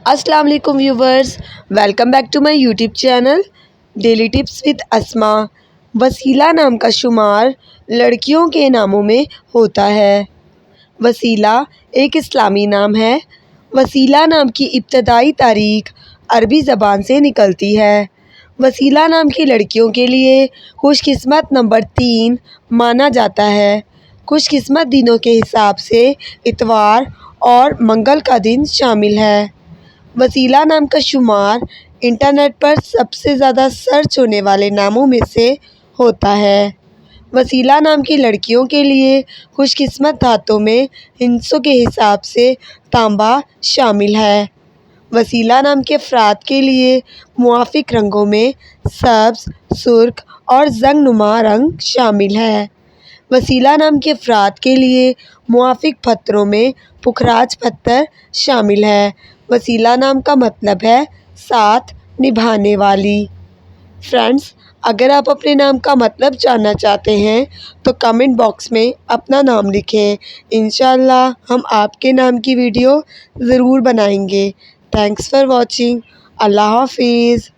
السلام علیکم viewers, welcome back to my YouTube channel daily tips with Asma. وسیلہ نام کا شمار لڑکیوں کے ناموں میں ہوتا ہے۔ وسیلہ ایک اسلامی نام ہے۔ وسیلہ نام کی ابتدائی تاریخ عربی زبان سے نکلتی ہے۔ وسیلہ نام کی لڑکیوں کے لیے خوش قسمت نمبر 3 مانا جاتا ہے۔ خوش قسمت دنوں کے حساب سے اتوار اور منگل کا دن شامل ہے۔ وسیلہ نام کا شمار انٹرنیٹ پر سب سے زیادہ سرچ ہونے والے ناموں میں سے ہوتا ہے۔ وسیلہ نام کی لڑکیوں کے لیے خوش قسمت دھاتوں میں ہندسوں کے حساب سے تانبا شامل ہے۔ وسیلہ نام کے افراد کے لیے موافق رنگوں میں سبز، سرخ اور زنگ نما رنگ شامل ہے۔ وسیلہ نام کے افراد کے لیے موافق پتھروں میں پکھراج پتھر شامل ہے۔ وسیلہ نام کا مطلب ہے ساتھ نبھانے والی۔ فرینڈز، اگر آپ اپنے نام کا مطلب جاننا چاہتے ہیں تو کمنٹ باکس میں اپنا نام لکھیں۔ انشاءاللہ ہم آپ کے نام کی ویڈیو ضرور بنائیں گے۔ Thanks for watching. اللہ حافظ۔